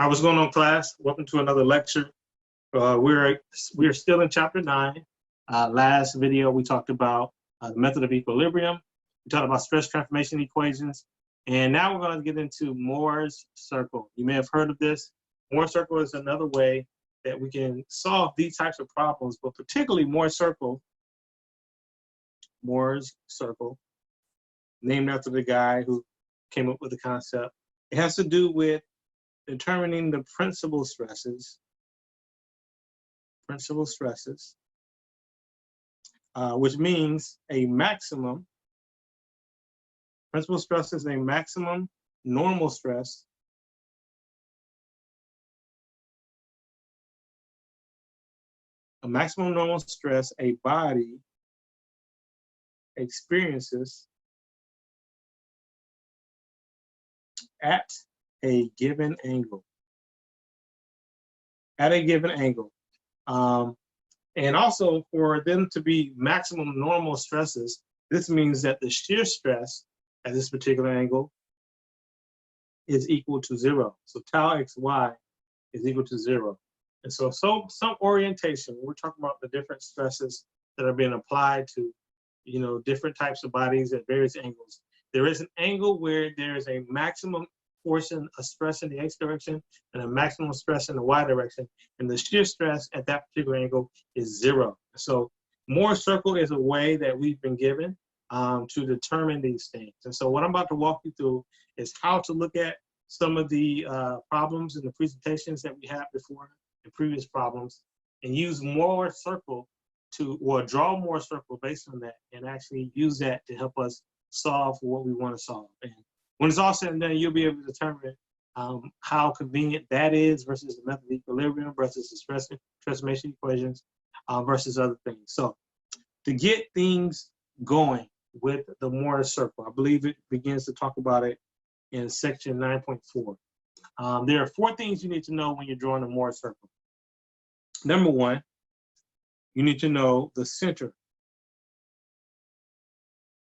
Hi, what's going on, class? Welcome to another lecture. We're still in chapter 9. Last video we talked about the method of equilibrium. We talked about stress transformation equations, and now we're going to get into Mohr's circle. You may have heard of this. Mohr's circle is another way that we can solve these types of problems, but particularly Mohr's circle, named after the guy who came up with the concept. It has to do with determining the principal stresses, which means a maximum, principal stress is a maximum normal stress a body experiences at a given angle. And also for them to be maximum normal stresses, this means that the shear stress at this particular angle is equal to 0. So tau xy is equal to 0. And so some orientation, we're talking about the different stresses that are being applied to, different types of bodies at various angles. There is an angle where there is a maximum portion of stress in the x direction and a maximum stress in the y direction, and the shear stress at that particular angle is 0. So Mohr's circle is a way that we've been given to determine these things. And so what I'm about to walk you through is how to look at some of the problems in the presentations that we had before in previous problems, and use Mohr's circle draw Mohr's circle based on that, and actually use that to help us solve what we want to solve. And when it's all said and done, you'll be able to determine how convenient that is versus the method of equilibrium versus the stress transformation equations versus other things. So to get things going with the Mohr's circle, I believe it begins to talk about it in section 9.4. There are 4 things you need to know when you're drawing a Mohr's circle. Number 1, you need to know the center.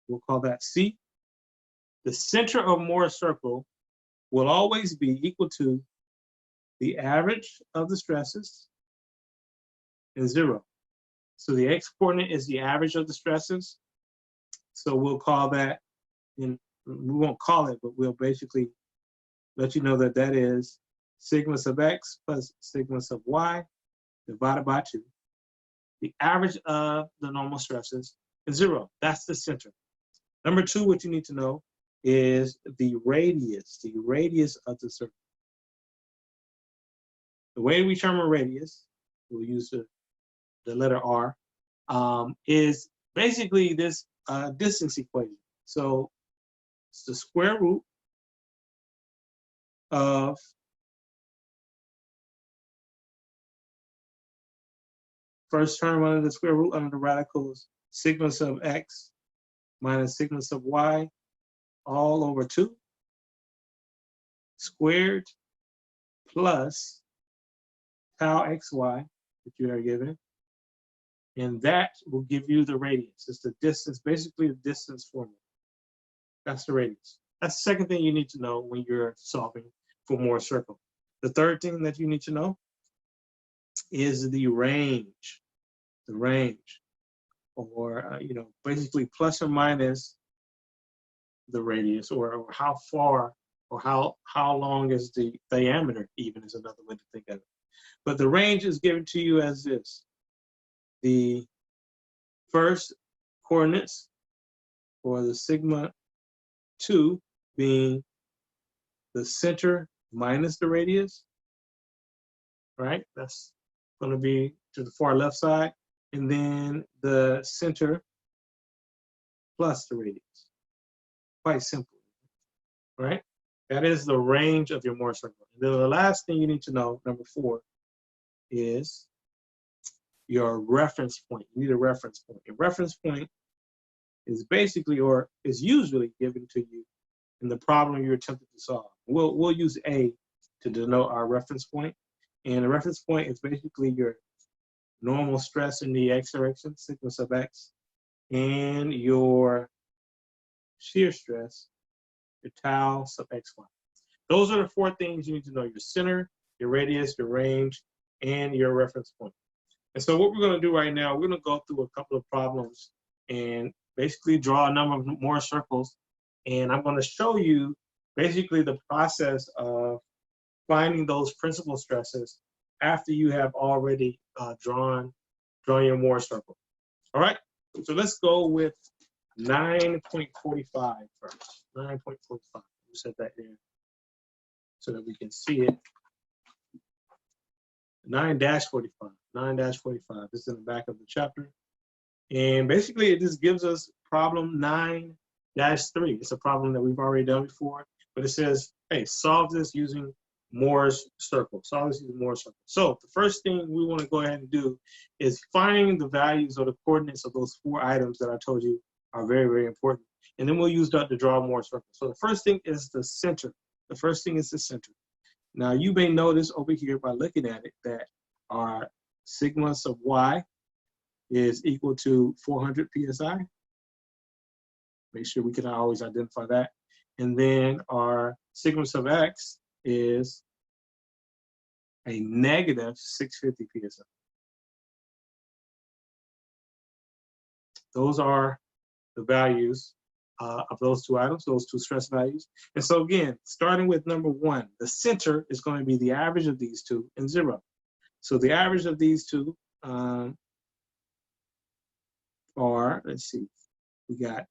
We'll call that C. The center of Mohr's circle will always be equal to the average of the stresses and 0. So the x-coordinate is the average of the stresses. So we'll call that, we won't call it, but we'll basically let you know that that is sigma sub x plus sigma sub y divided by 2. The average of the normal stresses is 0. That's the center. Number 2, what you need to know is the radius of the circle. The way we determine radius, we'll use the letter R, is basically this distance equation. So it's the square root of first term under the square root under the radicals sigma sub x minus sigma sub y all over 2 squared plus tau xy that you are given, and that will give you the radius. It's the distance, basically the distance formula. That's the radius. That's the second thing you need to know when you're solving for Mohr's circle. The third thing that you need to know is the range. Or basically plus or minus the radius, or how far, or how long is the diameter, even, is another way to think of it. But the range is given to you as this: the first coordinates, or the sigma 2, being the center minus the radius, right? That's going to be to the far left side, and then the center plus the radius. Quite simple, right? That is the range of your Mohr's circle. And then the last thing you need to know, number 4, is your reference point. You need a reference point. A reference point is basically, or is usually, given to you in the problem you're attempting to solve. We'll use A to denote our reference point. And the reference point is basically your normal stress in the x direction, sigma sub x, and your shear stress, your tau sub xy. Those are the 4 things you need to know: your center, your radius, your range, and your reference point. And so what we're going to do right now, we're going to go through a couple of problems and basically draw a number of more circles. And I'm going to show you basically the process of finding those principal stresses after you have already drawn your Mohr circle. All right, so let's go with 9.45 first. 9.45. We'll set that here so that we can see it. 9-45. 9-45. This is in the back of the chapter. And basically, it just gives us problem 9-3. It's a problem that we've already done before, but it says, hey, solve this using Mohr's circle. Solve this using Mohr's circle. So the first thing we want to go ahead and do is find the values or the coordinates of those 4 items that I told you are very, very important. And then we'll use that to draw Mohr's circle. So the first thing is the center. The first thing is the center. Now, you may notice over here by looking at it that our sigma sub y is equal to 400 psi. Make sure we can always identify that. And then our sigma sub x is a negative 650 psi. Those are the values of those 2 items, those 2 stress values. And so again, starting with number 1, the center is going to be the average of these 2 and 0. So the average of these 2 are, let's see, we got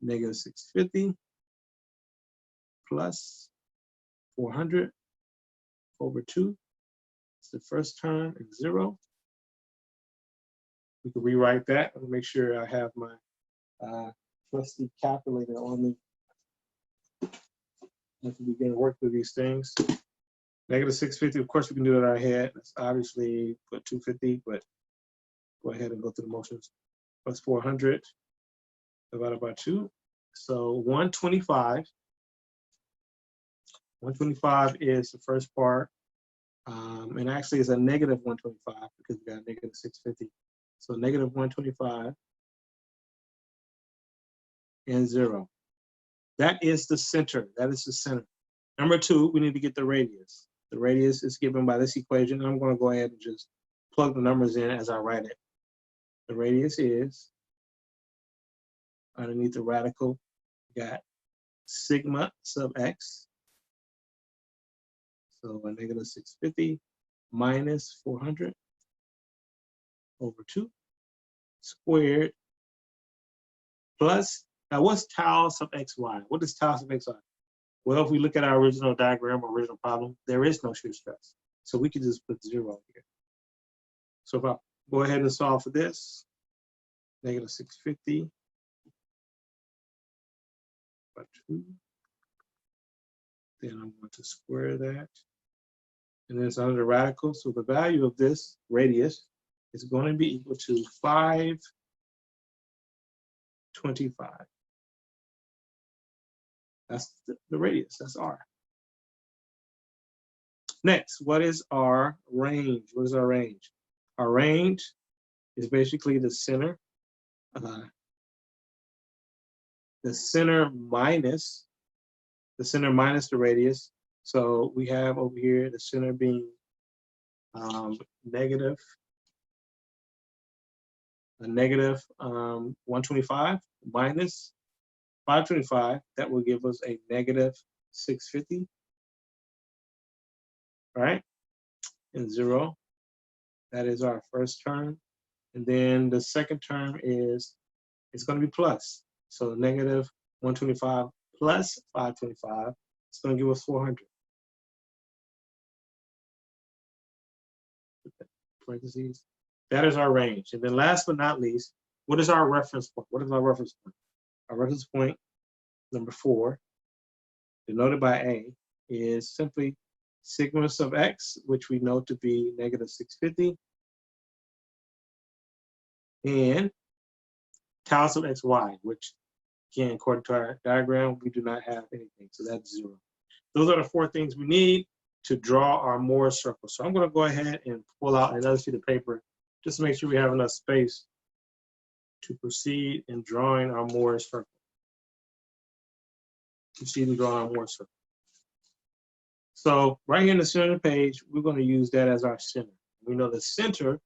negative 650 plus 400 over 2. It's the first term and 0. We can rewrite that. I'll make sure I have my trusty calculator on me as we begin to work through these things. Negative 650, of course, we can do it in our head. Let's obviously put 250, but go ahead and go through the motions. Plus 400 divided by 2. So 125. 125 is the first part. And actually it's a negative 125 because we got negative 650. So negative 125 and 0. That is the center. That is the center. Number 2, we need to get the radius. The radius is given by this equation. I'm going to go ahead and just plug the numbers in as I write it. The radius is, underneath the radical, we got sigma sub x. So a negative 650 minus 400 over 2 squared plus, now what's tau sub xy? What is tau sub xy? Well, if we look at our original diagram or original problem, there is no shear stress. So we can just put 0 here. So if I go ahead and solve for this, negative 650 by 2. Then I'm going to square that. And then it's under the radical. So the value of this radius is going to be equal to 525. That's the radius, that's R. Next, what is our range? What is our range? Our range is basically the center. The center minus the radius. So we have over here the center being negative 125 minus 525. That will give us a negative 650. Right? And 0. That is our first term. And then the second term is, it's going to be plus. So negative 125 plus 525, it's going to give us 400. Parentheses. That is our range. And then last but not least, what is our reference point? What is our reference point? Our reference point, number 4, denoted by A, is simply sigma sub x, which we know to be negative 650, and tau sub xy, which, again, according to our diagram, we do not have anything, so that's 0. Those are the 4 things we need to draw our Mohr circle. So I'm going to go ahead and pull out another sheet of paper just to make sure we have enough space to proceed in drawing our Mohr circle. Proceed in drawing our Mohr circle. So right here in the center of the page, we're going to use that as our center. We know the center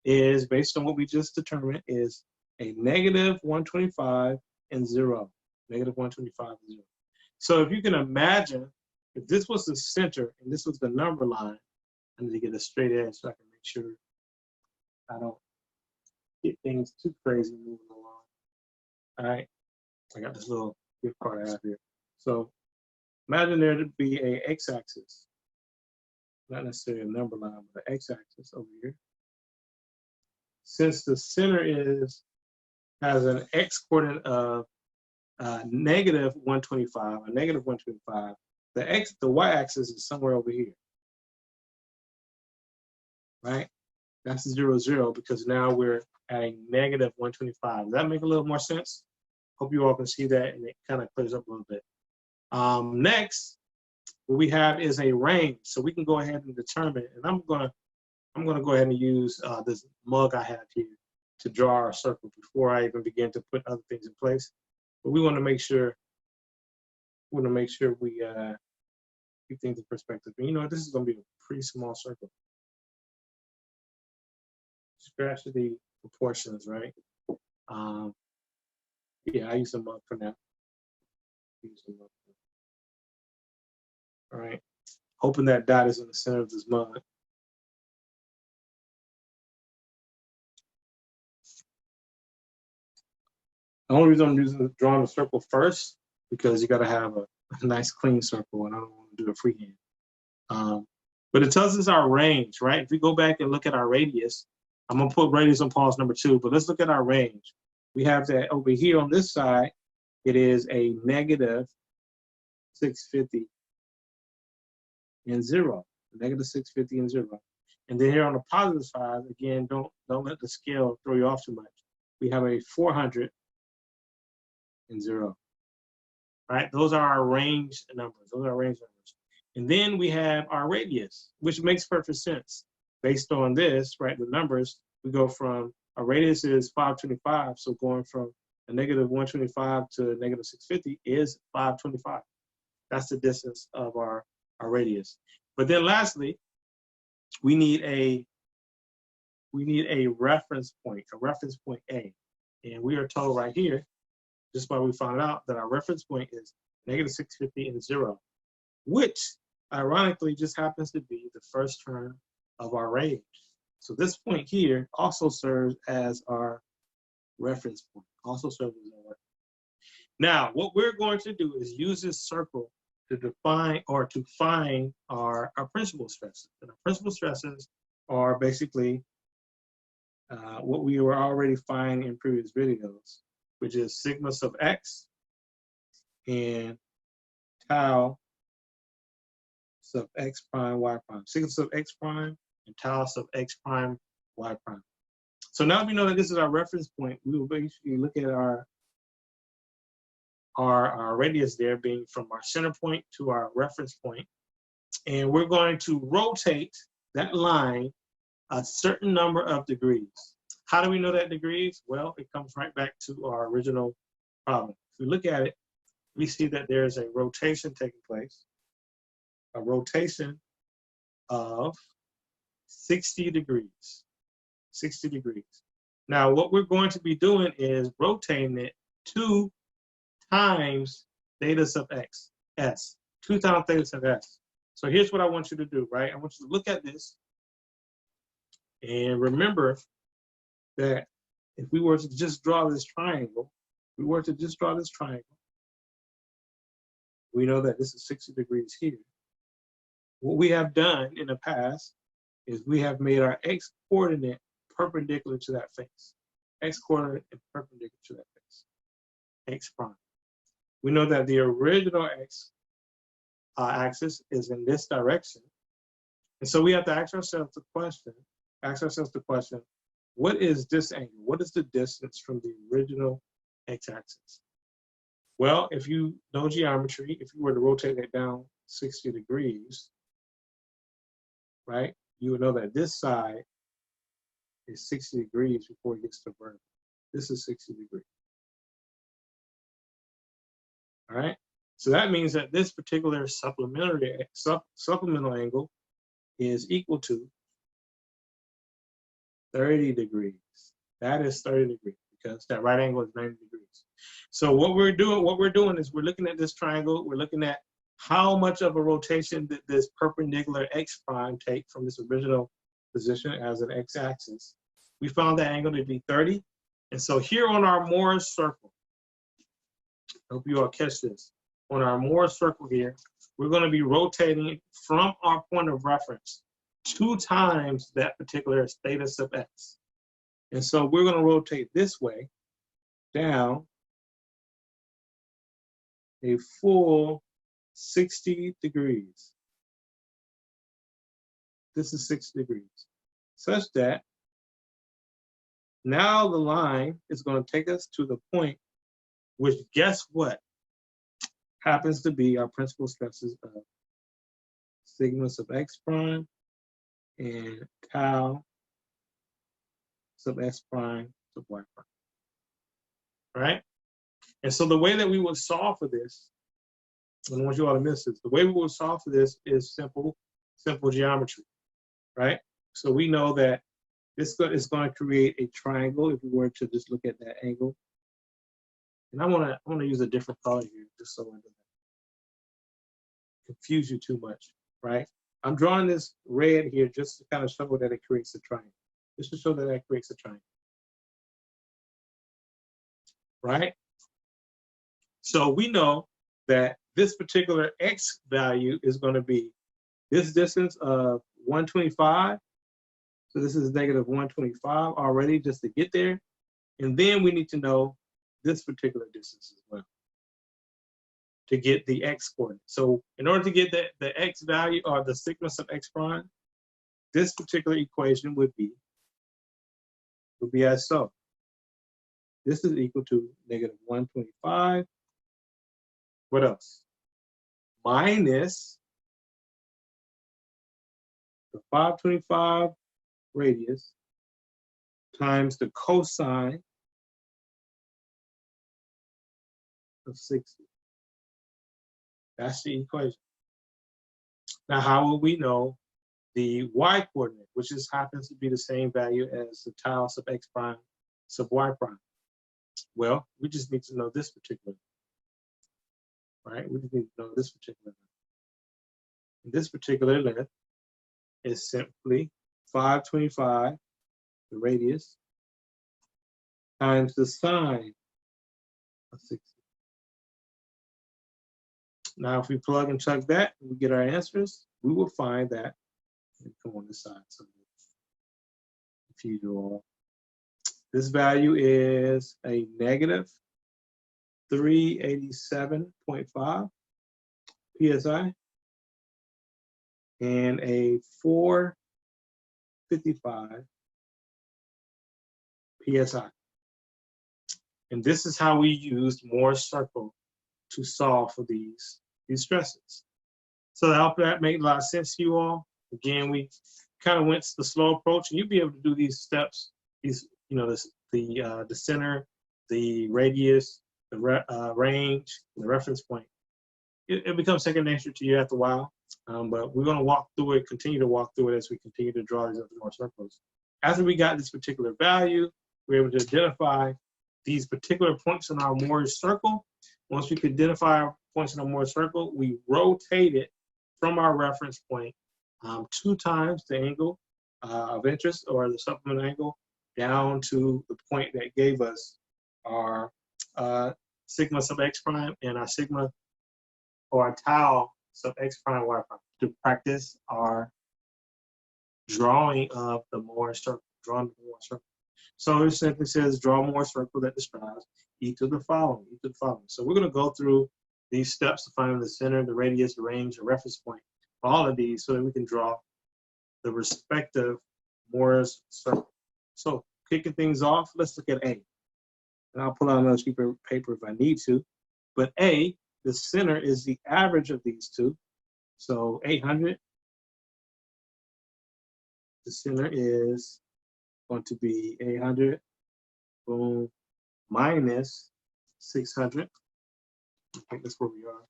is, based on what we just determined, is a negative 125 and 0. Negative 125 and 0. So if you can imagine, if this was the center and this was the number line, I need to get a straight edge so I can make sure I don't get things too crazy moving along. All right, I got this little gift card out here. So imagine there to be a x-axis, not necessarily a number line, but an x-axis over here. Since the center has an x-coordinate of negative 125, a negative 125, the y-axis is somewhere over here, right? That's 0, 0, because now we're at a negative 125. Does that make a little more sense? Hope you all can see that, and it kind of clears up a little bit. Next, what we have is a range, so we can go ahead and determine. And I'm gonna go ahead and use this mug I have here to draw our circle before I even begin to put other things in place. But we want to make sure we keep things in perspective. And you know, this is going to be a pretty small circle. Scratch the proportions, right? Yeah, I use a mug for now. All right. Hoping that dot is in the center of this mug. The only reason I'm drawing a circle first, because you got to have a nice clean circle, and I don't want to do it freehand. But it tells us our range, right? If we go back and look at our radius, I'm going to put radius on pause number 2, but let's look at our range. We have that over here on this side, it is a negative 650 and 0. Negative 650 and 0. And then here on the positive side, again, don't let the scale throw you off too much. We have a 400 and 0. Right? Those are our range numbers. Those are our range numbers. And then we have our radius, which makes perfect sense. Based on this, right, the numbers, we go from, our radius is 525, so going from a negative 125 to a negative 650 is 525. That's the distance of our radius. But then lastly, we need a reference point A. And we are told right here, just by we found out, that our reference point is negative 650 and 0, which ironically just happens to be the first term of our range. So this point here also serves as our reference point, Now, what we're going to do is use this circle to define or to find our principal stresses. And our principal stresses are basically what we were already finding in previous videos, which is sigma sub x and tau sub x prime y prime. Sigma sub x prime and tau sub x prime y prime. So now we know that this is our reference point. We will basically look at our radius there being from our center point to our reference point. And we're going to rotate that line a certain number of degrees. How do we know that degrees? Well, it comes right back to our original problem. If we look at it, we see that there's a rotation taking place, a rotation of 60 degrees. 60 degrees. Now, what we're going to be doing is rotating it 2 times theta sub x, s, 2 times theta sub s. So here's what I want you to do, right? I want you to look at this and remember that if we were to just draw this triangle, we know that this is 60 degrees here. What we have done in the past is we have made our x coordinate perpendicular to that face. X coordinate is perpendicular to that face. X prime. We know that the original x axis is in this direction. And so we have to ask ourselves the question, what is this angle? What is the distance from the original x-axis? Well, if you know geometry, if you were to rotate it down 60 degrees, right, you would know that this side is 60 degrees before it gets to vertical. This is 60 degrees. All right? So that means that this particular supplemental angle is equal to 30 degrees. That is 30 degrees because that right angle is 90 degrees. So what we're doing is we're looking at this triangle. We're looking at how much of a rotation did this perpendicular x prime take from this original position as an x-axis. We found that angle to be 30. And so here on our Mohr circle, I hope you all catch this. On our Mohr circle here, we're going to be rotating from our point of reference 2 times that particular theta sub x. And so we're going to rotate this way down a full 60 degrees. This is 60 degrees, such that now the line is going to take us to the point which, guess what, happens to be our principal stresses of sigma sub x prime and tau sub s prime sub y prime, right? And so the way that we would solve for this, I don't want you all to miss this, the way we would solve for this is simple geometry, right? So we know that this is going to create a triangle if we were to just look at that angle. And I want to use a different color here just so I don't confuse you too much, right? I'm drawing this red here just to kind of show that it creates a triangle. Just to show that it creates a triangle, right? So we know that this particular x value is going to be this distance of 125. So this is negative 125 already just to get there. And then we need to know this particular distance as well to get the x coordinate. So in order to get the x value or the sigma sub x prime, this particular equation would be as so. This is equal to negative 125. What else? Minus the 525 radius times the cosine of 60. That's the equation. Now, how will we know the y coordinate, which just happens to be the same value as the tau sub x prime sub y prime? Well, we just need to know this particular, right? We just need to know this particular. And this particular length is simply 525, the radius, times the sine of 60. Now, if we plug and chug that, and we get our answers, we will find that, come on this side, so confuse you all. This value is a negative 387.5 psi and a 455 psi. And this is how we used Mohr's circle to solve for these stresses. So I hope that made a lot of sense to you all. Again, we kind of went the slow approach, and you'll be able to do these steps. These, you know, the center, the radius, the range, the reference point. It becomes second nature to you after a while. But we're going to walk through it, continue to walk through it as we continue to draw these other more circles. After we got this particular value, we're able to identify these particular points in our Mohr circle. Once we can identify our points in our Mohr circle, we rotate it from our reference point 2 times the angle of interest, or the supplemental angle, down to the point that gave us our sigma sub x prime and our sigma or our tau sub x prime y prime, to practice our drawing of the Mohr circle, So it simply says draw Mohr circle that describes e to the following, So we're going to go through these steps to find the center, the radius, the range, the reference point, all of these, so that we can draw the respective Mohr's circle. So kicking things off, let's look at A. And I'll pull out another sheet of paper if I need to. But A, the center is the average of these two. So 800, the center is going to be 800, boom, minus 600. I think that's where we are.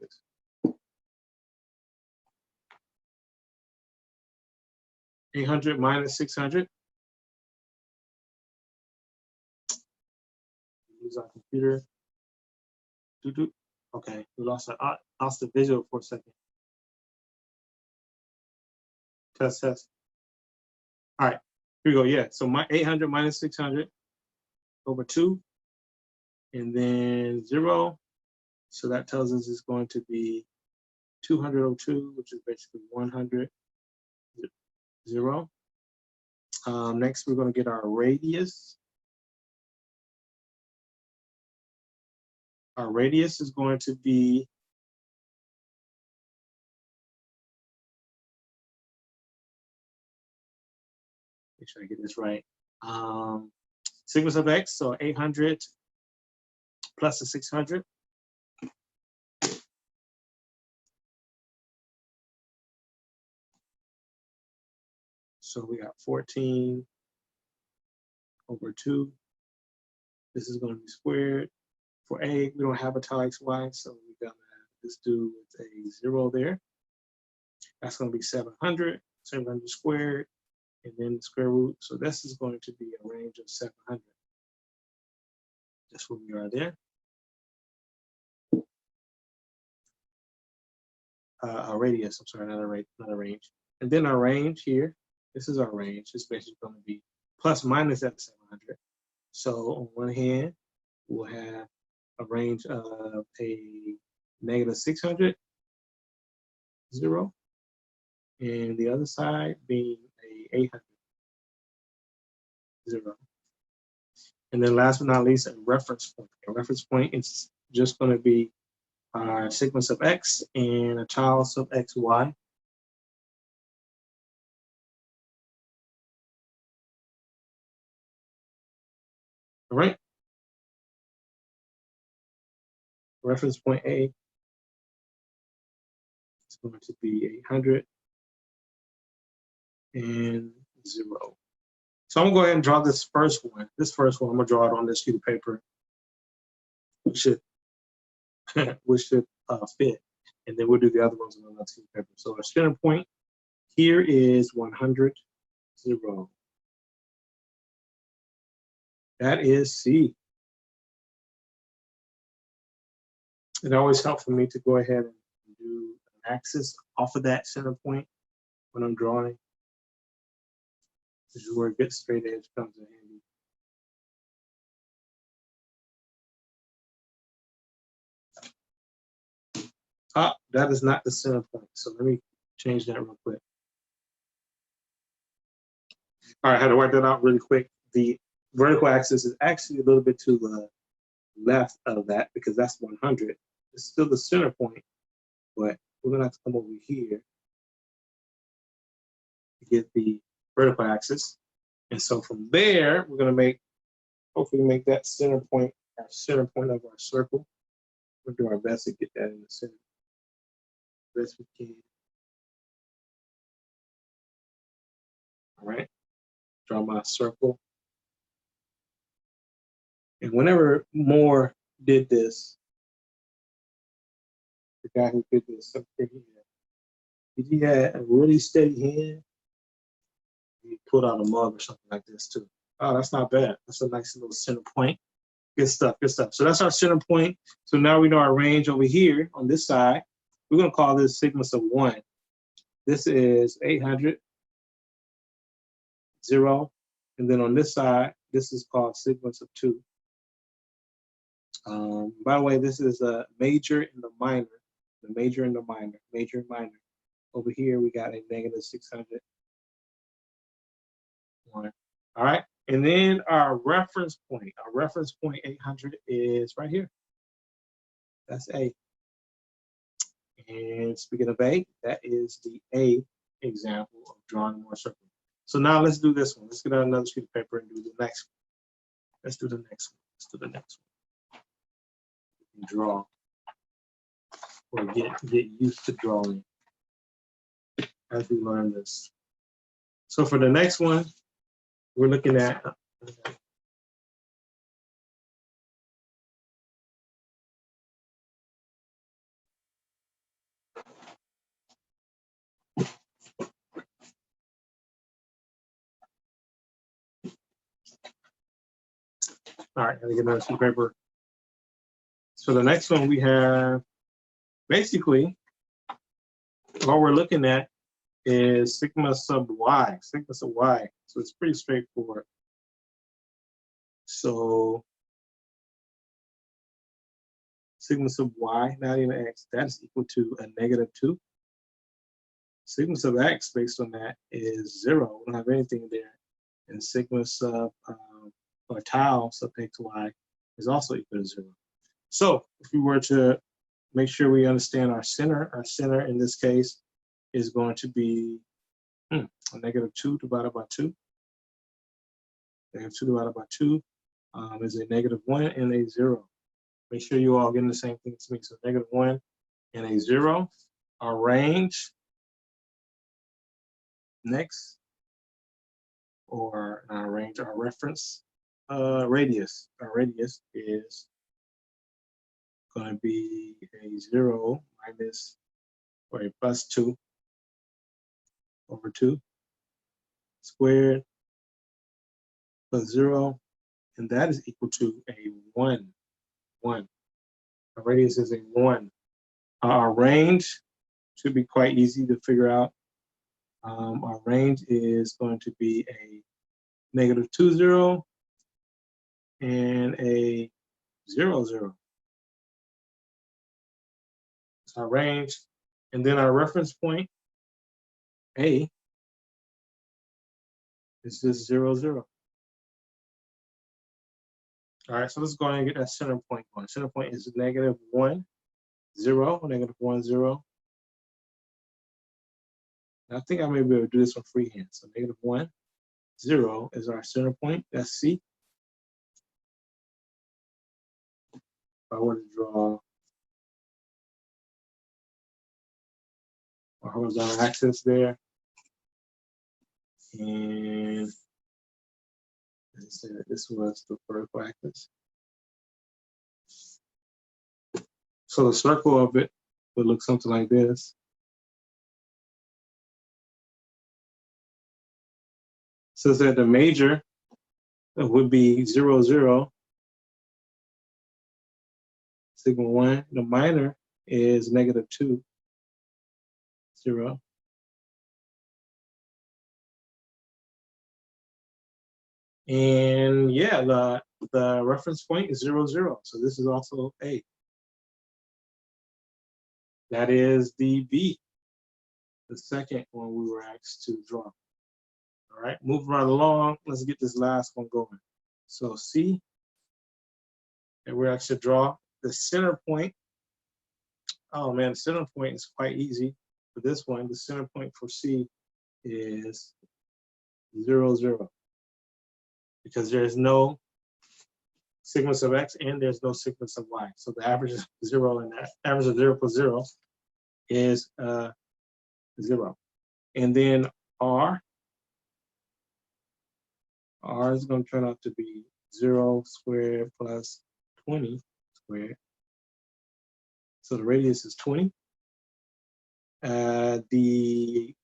this. 800 minus 600. Use our computer. Okay, we lost the visual for a second. Test. All right, here we go. Yeah, so my 800 minus 600 over 2, and then 0. So that tells us it's going to be 200 over 2, which is basically 100, 0. Next, we're going to get our radius. Our radius is going to be make sure I get this right. Sigma sub x, so 800 plus the 600. So we got 14 over 2. This is going to be squared. For a, we don't have a tau xy, so we're going to just do with a 0 there. That's going to be 700 squared, and then the square root. So this is going to be a range of 700. That's where we are there. Our radius, I'm sorry, not a range. And then our range here, this is our range. It's basically going to be plus minus that 700. So on one hand, we'll have a range of a negative 600, 0, and the other side being a 800, 0. And then last but not least, a reference point. A reference point is just going to be our sigma sub x and a tau sub xy. All right. Reference point A is going to be 800 and 0. So I'm gonna go ahead and draw this first one. This first one, I'm gonna draw it on this sheet of paper, which should fit. And then we'll do the other ones on the next sheet of paper. So our center point here is 100, 0. That is C. It always helps for me to go ahead and do an axis off of that center point when I'm drawing. This is where a good straight edge comes in handy. That is not the center point. So let me change that real quick. All right, I had to work that out really quick. The vertical axis is actually a little bit to the left of that because that's 100. It's still the center point, but we're gonna have to come over here to get the vertical axis. And so from there, we're gonna hopefully make that center point our center point of our circle. We'll do our best to get that in the center. Best we can. All right, draw my circle. And whenever Mohr did this, the guy who did this, he had a really steady hand. He pulled out a mug or something like this too. Oh, that's not bad. That's a nice little center point. Good stuff, good stuff. So that's our center point. So now we know our range over here on this side. We're gonna call this sigma sub 1. This is 800, 0. And then on this side, this is called sigma sub 2. By the way, this is a major and the minor. The major and the minor, major and minor. Over here, we got a negative 600. 1. All right, and then our reference point 800 is right here. That's A. And speaking of A, that is the A example of drawing more circles. So now let's do this one. Let's get out another sheet of paper and do the next one. Let's do the next one. Let's do the next one. Draw or get used to drawing as we learn this. So for the next one, we're looking at All right, gotta get another sheet of paper. So the next one we have, basically, what we're looking at is sigma sub y, sigma sub y. So it's pretty straightforward. So sigma sub y, not even x, that is equal to a -2. Sigma sub x, based on that, is 0. We don't have anything there. And sigma sub, or tau sub xy is also equal to 0. So if we were to make sure we understand our center in this case is going to be a -2 divided by 2. -2 divided by 2 is a -1 and a 0. Make sure you all getting the same thing as me. So -1 and a 0. Our range next, or our range, our reference radius. Our radius is going to be a 0 minus, or a plus 2 over 2 squared plus 0, and that is equal to a 1. Our radius is a 1. Our range should be quite easy to figure out. Our range is going to be a -2, 0 and a 0, 0. That's our range. And then our reference point, A, is just 0, 0. All right, so let's go ahead and get that center point going. Center point is -1, 0, -1, 0. And I think I may be able to do this one freehand. So -1, 0 is our center point. That's C. If I were to draw a horizontal axis there, and let's say that this was the vertical axis. So the circle of it would look something like this. So that the major would be 0, 0, sigma 1. The minor is -2, 0. And yeah, the reference point is 0, 0. So this is also A. That is the B, the second one we were asked to draw. All right, moving right along. Let's get this last one going. So C, and we're asked to draw the center point. Oh man, the center point is quite easy for this one. The center point for C is 0, 0. Because there's no sigma sub x and there's no sigma sub y. So the average is 0, and the average of 0 plus 0 is 0. And then R is going to turn out to be 0 squared plus 20 squared. So the radius is 20. The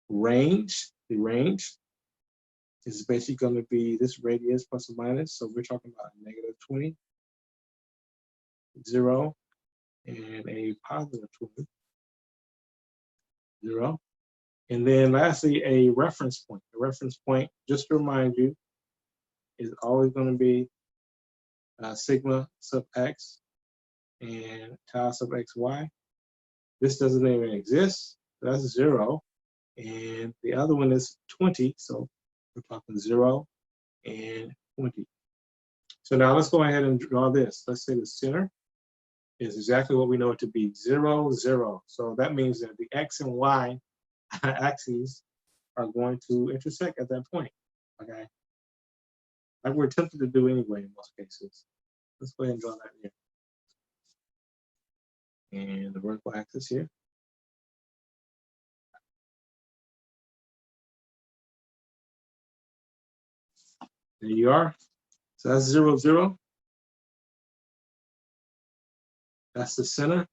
range is basically going to be this radius plus or minus. So we're talking about -20, 0, and a +20, 0. And then lastly, a reference point. A reference point, just to remind you, is always going to be sigma sub x and tau sub xy. This doesn't even exist. That's 0. And the other one is 20. So we're talking 0 and 20. So now let's go ahead and draw this. Let's say the center is exactly what we know it to be, 0, 0. So that means that the x and y axes are going to intersect at that point, okay? Like we're tempted to do anyway in most cases. Let's go ahead and draw that here. And the vertical axis here. There you are. So that's 0, 0. That's the center.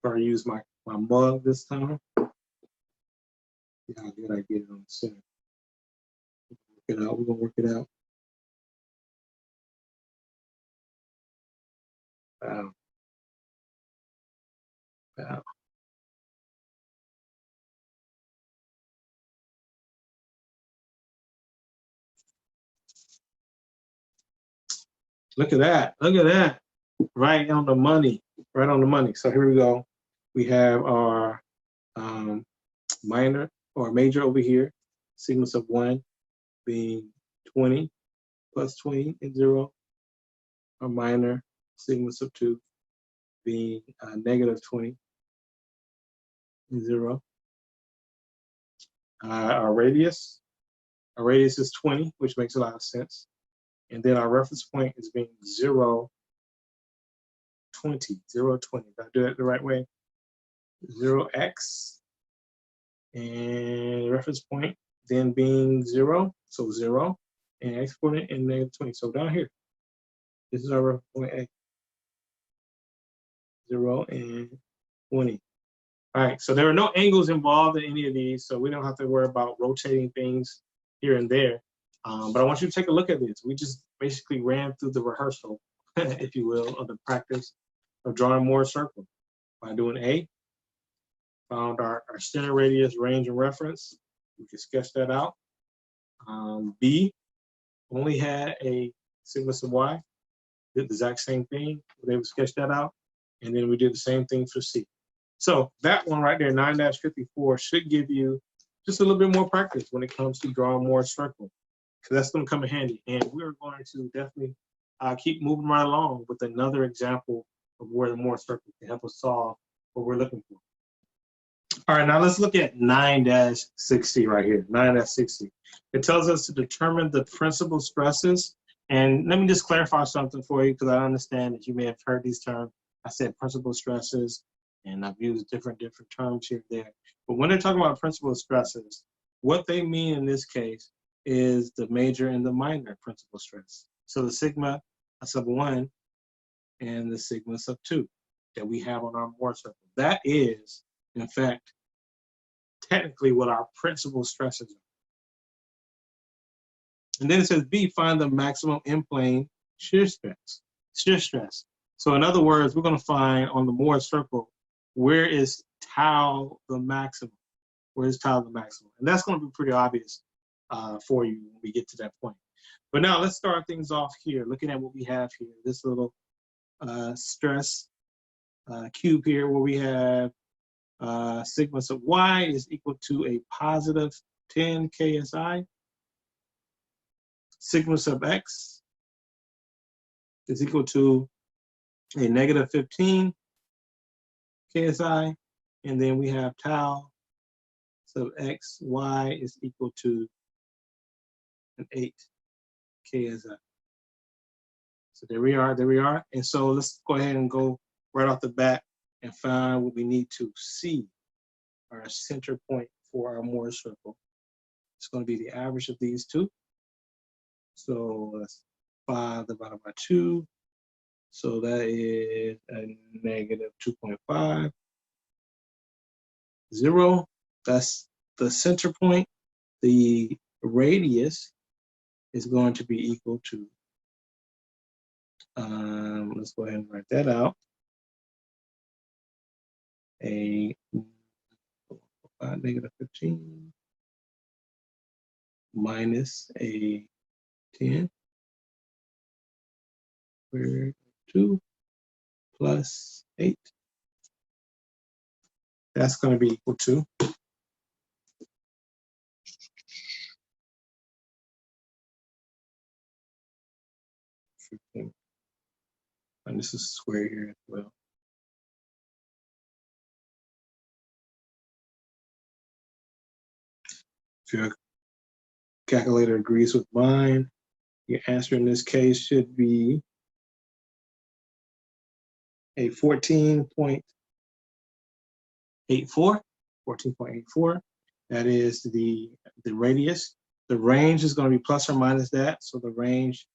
I use my mug this time. Yeah, how good I get it on the center. We're gonna work it out. Wow. Wow. Look at that. Look at that. Right on the money. Right on the money. So here we go. We have our minor or major over here. Sigma sub 1 being 20 plus 20 and 0. Our minor sigma sub 2 being negative 20 and 0. Our radius is 20, which makes a lot of sense. And then our reference point is being 0, 20, 0, 20. Did I do it the right way? 0x and reference point then being 0, so 0 and x coordinate and negative 20. So down here, this is our reference point x, 0 and 20. All right, so there are no angles involved in any of these, so we don't have to worry about rotating things here and there. But I want you to take a look at this. We just basically ran through the rehearsal, if you will, of the practice of drawing Mohr circle by doing A. Found our center radius, range, and reference. We can sketch that out. B only had a sigma sub y. Did the exact same thing. They would sketch that out. And then we did the same thing for C. So that one right there, 9-54, should give you just a little bit more practice when it comes to drawing Mohr circle. Because that's going to come in handy. And we're going to definitely keep moving right along with another example of where the Mohr circle can help us solve what we're looking for. All right, now let's look at 9-60 right here, 9-60. It tells us to determine the principal stresses. And let me just clarify something for you, because I understand that you may have heard these terms. I said principal stresses, and I've used different terms here and there. But when they're talking about principal stresses, what they mean in this case is the major and the minor principal stress. So the sigma sub 1 and the sigma sub 2 that we have on our Mohr circle. That is, in fact, technically what our principal stresses are. And then it says B, find the maximum in-plane shear stress. So in other words, we're going to find on the Mohr circle, where is tau the maximum? Where is tau the maximum? And that's going to be pretty obvious for you when we get to that point. But now let's start things off here, looking at what we have here, this little stress cube here, where we have sigma sub y is equal to a positive 10 ksi. Sigma sub x is equal to a negative 15 ksi. And then we have tau sub x, y is equal to an 8 ksi. So there we are. And so let's go ahead and go right off the bat and find what we need to see, our center point for our Mohr circle. It's going to be the average of these two. So that's 5 divided by 2. So that is a negative 2.5. 0, that's the center point. The radius is going to be equal to, let's go ahead and write that out. A negative 15 minus a 10 squared 2 plus 8. That's going to be equal to and this is square here as well. If your calculator agrees with mine, your answer in this case should be a 14.84. 14.84. That is the radius. The range is going to be plus or minus that. So the range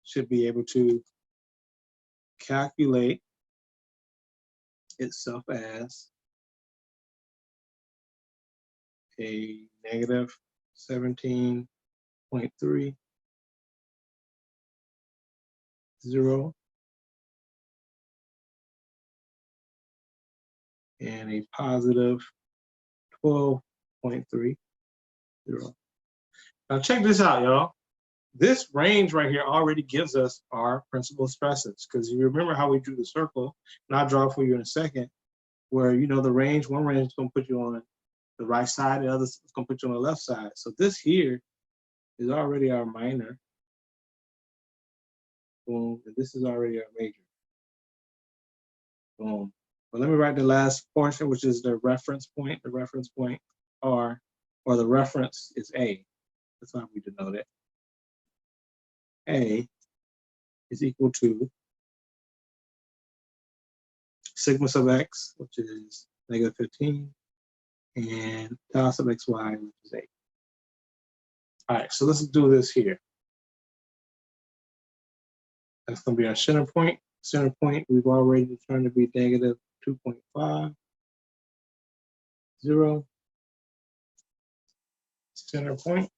should be able to calculate itself as a negative 17.3 0, and a positive 12.30. Now check this out, y'all. This range right here already gives us our principal stresses, because you remember how we drew the circle, and I'll draw for you in a second, where you know the range, one range is going to put you on the right side, the other is going to put you on the left side. So this here is already our minor. Boom. And this is already our major. Boom. But let me write the last portion, which is the reference point. The reference point R, or the reference is A. That's how we denote it. A is equal to sigma sub x, which is negative 15, and tau sub xy, which is 8. All right, so let's do this here. That's going to be our center point. Center point, we've already determined to be negative 2.5, 0. Center point.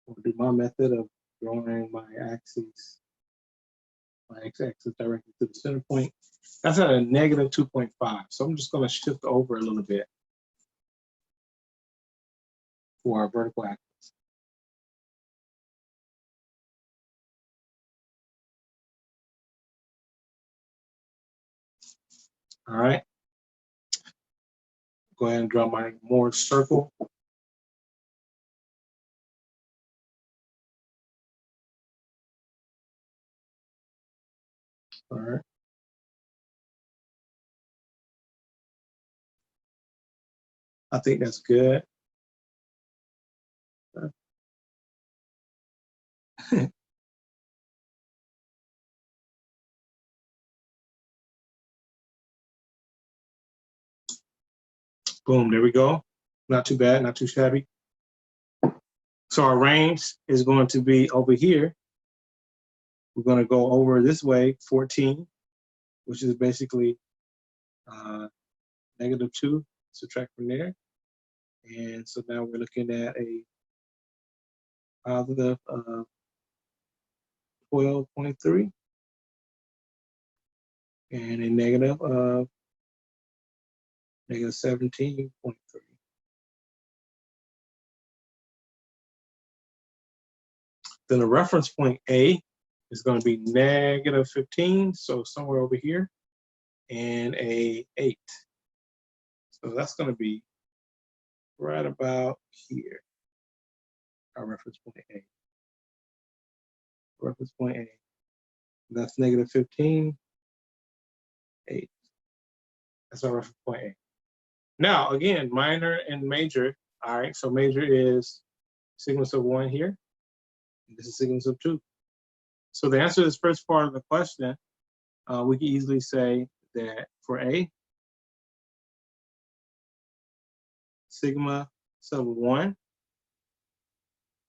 I'll do my method of drawing my axis, my x-axis directly to the center point. That's at a negative 2.5. So I'm just going to shift over a little bit for our vertical axis. All right. Go ahead and draw my Mohr circle. All right. I think that's good. Boom, there we go. Not too bad, not too shabby. So our range is going to be over here. We're going to go over this way, 14, which is basically negative 2, subtract from there. And so now we're looking at a positive 12.3 and a negative of negative 17.3. Then the reference point A is going to be negative 15, so somewhere over here, and a 8. So that's going to be right about here, our reference point A. Reference point A. That's negative 15, 8. That's our reference point A. Now, again, minor and major. All right, so major is sigma sub 1 here. And this is sigma sub 2. So to answer this first part of the question, we can easily say that for A, sigma sub 1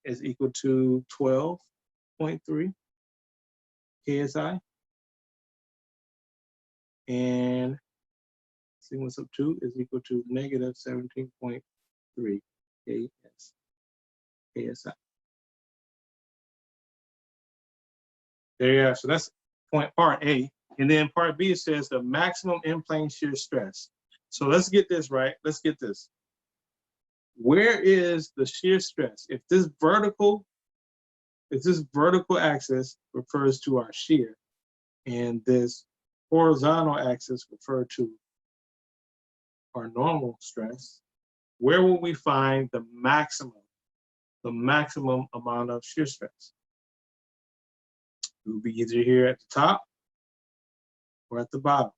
is equal to 12.3 KSI. And sigma sub 2 is equal to negative 17.3 KSI. There you go. So that's part A. And then part B, it says the maximum in-plane shear stress. So let's get this right. Let's get this. Where is the shear stress? If this vertical axis refers to our shear, and this horizontal axis refer to our normal stress, where will we find the maximum amount of shear stress? It will be either here at the top or at the bottom.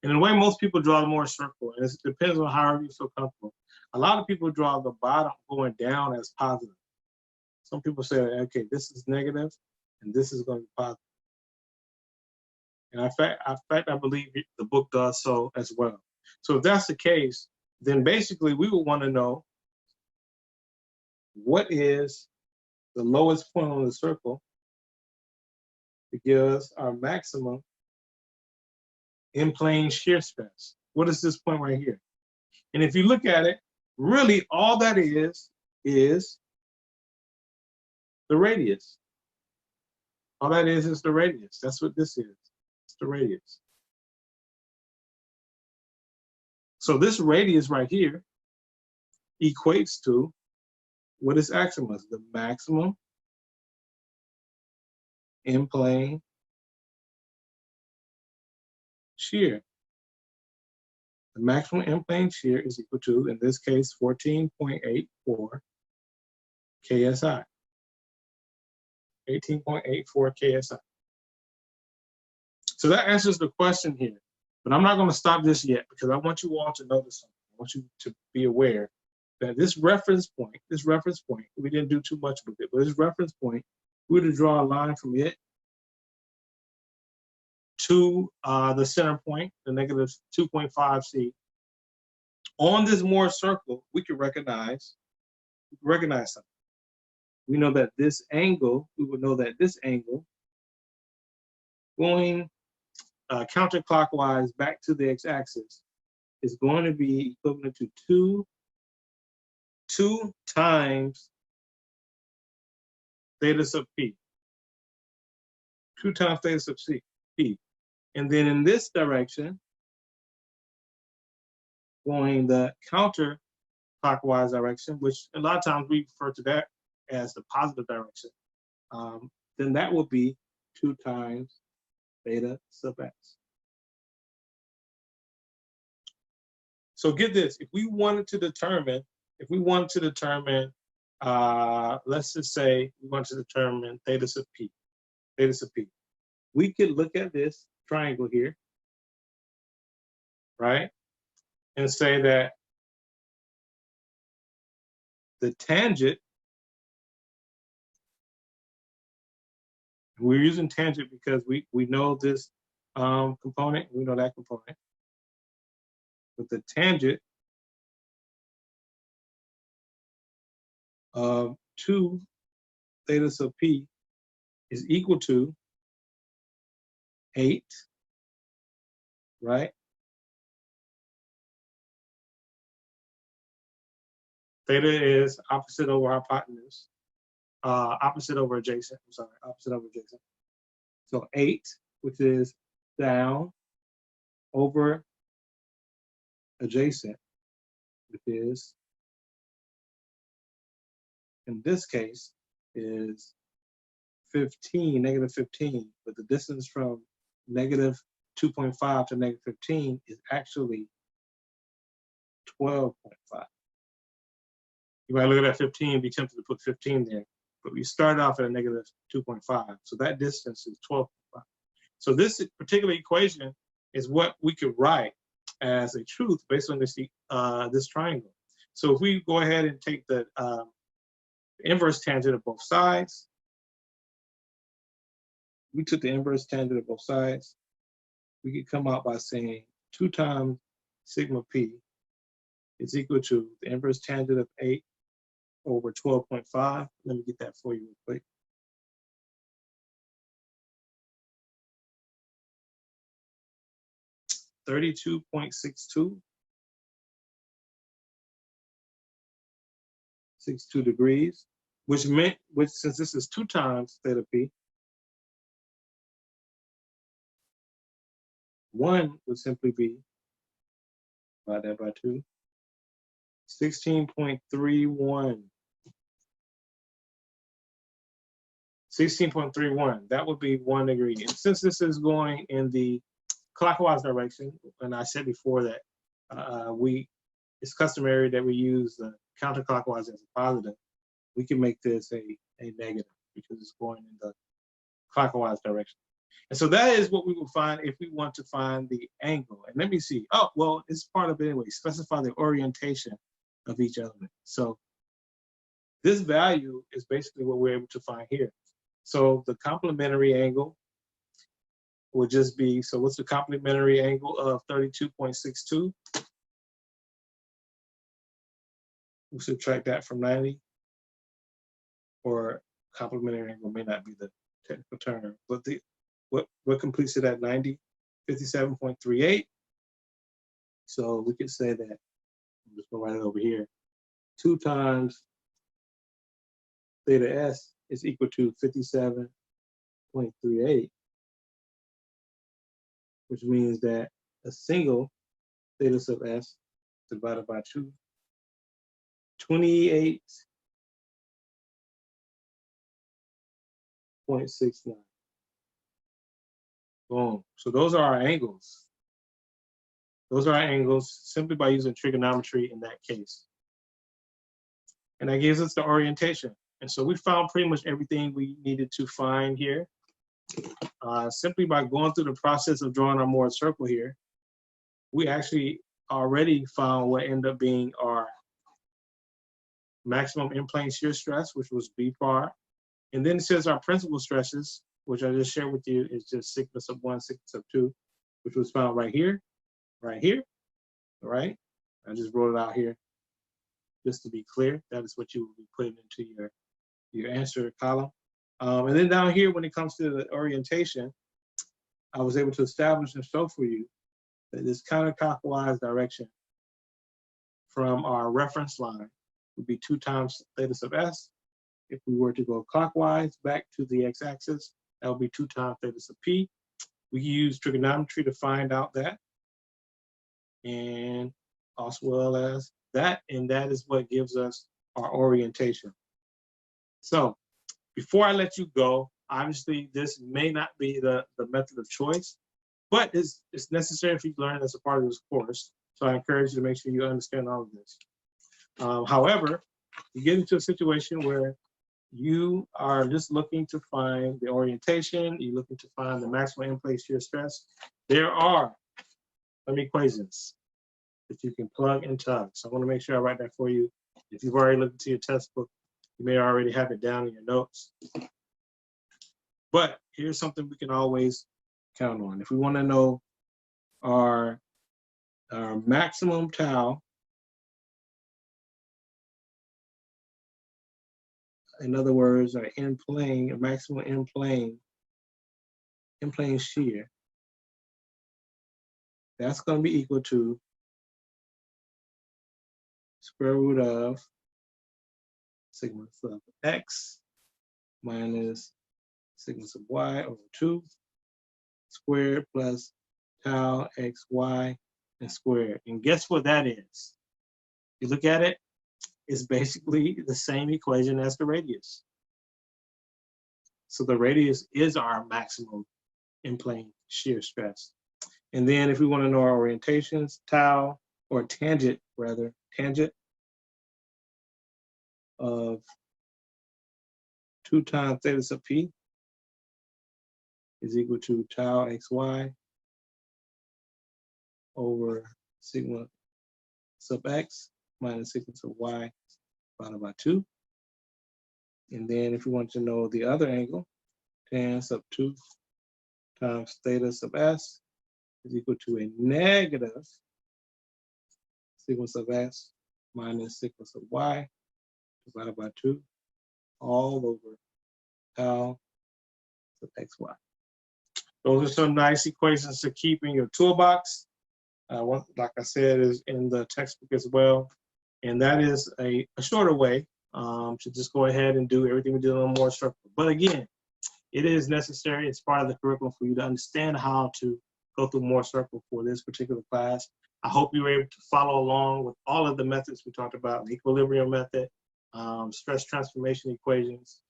And the way most people draw the Mohr circle, and it depends on however you feel comfortable. A lot of people draw the bottom going down as positive. Some people say, okay, this is negative, and this is going to be positive. And in fact, I believe the book does so as well. So if that's the case, then basically we would want to know what is the lowest point on the circle to give us our maximum in-plane shear stress. What is this point right here? And if you look at it, really all that is the radius. All that is the radius. That's what this is. It's the radius. So this radius right here equates to what is axiom? The maximum in plane shear. The maximum in plane shear is equal to, in this case, 14.84 KSI. 18.84 KSI. So that answers the question here. But I'm not going to stop this yet because I want you all to notice something. I want you to be aware that this reference point, we didn't do too much with it, but this reference point, we're to draw a line from it to the center point, the negative 2.5 C. On this Mohr circle, we can recognize something. We know that this angle, going counterclockwise back to the x-axis is going to be equivalent to 2 times theta sub p. 2 times theta sub p. And then in this direction, going the counterclockwise direction, which a lot of times we refer to that as the positive direction, then that will be 2 times theta sub x. So get this, if we wanted to determine, let's just say we want to determine theta sub p, we could look at this triangle here, right? And say that the tangent, we're using tangent because we know this component, we know that component. But the tangent of 2 theta sub p is equal to 8, right? Theta is opposite over hypotenuse, opposite over adjacent. So 8, which is down over adjacent, which is, in this case, is 15, negative 15, but the distance from negative 2.5 to negative 15 is actually 12.5. You might look at that 15 and be tempted to put 15 there, but we start off at a negative 2.5, so that distance is 12.5. So this particular equation is what we could write as a truth based on this triangle. So if we go ahead and take the inverse tangent of both sides, we took the inverse tangent of both sides, we could come out by saying 2 times sigma p is equal to the inverse tangent of 8 over 12.5. Let me get that for you real quick. .62 degrees, which since this is 2 times theta p, 1 would simply be, divide that by 2, 16.31. 16.31, that would be 1 degree. And since this is going in the clockwise direction, and I said before that it's customary that we use the counterclockwise as a positive, we can make this a negative because it's going in the clockwise direction. And so that is what we will find if we want to find the angle. And let me see. Oh, well, it's part of it anyway. Specify the orientation of each element. So this value is basically what we're able to find here. So the complementary angle would just be, so what's the complementary angle of 32.62? We'll subtract that from 90. Or complementary angle may not be the technical term, but what completes it at 90? 57.38. So we could say that, I'm just gonna write it over here, 2 times theta s is equal to 57.38, which means that a single theta sub s divided by 2, 28.69. Boom. So those are our angles. Those are our angles simply by using trigonometry in that case. And that gives us the orientation. And so we found pretty much everything we needed to find here. Simply by going through the process of drawing our Mohr circle here, we actually already found what ended up being our maximum in-plane shear stress, which was B bar. And then it says our principal stresses, which I just shared with you, is just sigma sub 1, sigma sub 2, which was found right here, all right? I just wrote it out here just to be clear. That is what you will be putting into your answer column. And then down here, when it comes to the orientation, I was able to establish and show for you that this counterclockwise direction from our reference line would be 2 times theta sub s. If we were to go clockwise back to the x-axis, that would be 2 times theta sub p. We use trigonometry to find out that, and as well as that, and that is what gives us our orientation. So before I let you go, obviously this may not be the method of choice, but it's necessary for you to learn as a part of this course. So I encourage you to make sure you understand all of this. However, you get into a situation where you are just looking to find the orientation, you're looking to find the maximum in-plane shear stress. There are some equations that you can plug and tug. So I want to make sure I write that for you. If you've already looked into your textbook, you may already have it down in your notes. But here's something we can always count on. If we want to know our maximum tau, in other words, our in-plane, or maximum in-plane shear, that's going to be equal to square root of sigma sub x minus sigma sub y over 2 squared plus tau xy and squared. And guess what that is? You look at it, it's basically the same equation as the radius. So the radius is our maximum in-plane shear stress. And then if we want to know our orientations, tau, or tangent rather, tangent of 2 times theta sub p is equal to tau xy over sigma sub x minus sigma sub y divided by 2. And then if we want to know the other angle, tan sub 2 times theta sub s is equal to a negative sigma sub s minus sigma sub y divided by 2 all over tau sub xy. Those are some nice equations to keep in your toolbox. Like I said, is in the textbook as well. And that is a shorter way to just go ahead and do everything we did on Mohr circle. But again, it is necessary. It's part of the curriculum for you to understand how to go through Mohr circle for this particular class. I hope you were able to follow along with all of the methods we talked about, the equilibrium method, stress transformation equations,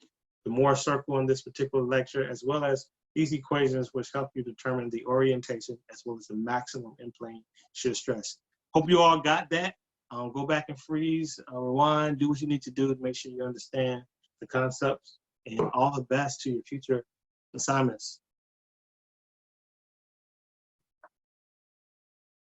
the Mohr circle in this particular lecture, as well as these equations which help you determine the orientation as well as the maximum in-plane shear stress. Hope you all got that. Go back and freeze, rewind, do what you need to do to make sure you understand the concepts, and all the best to your future assignments.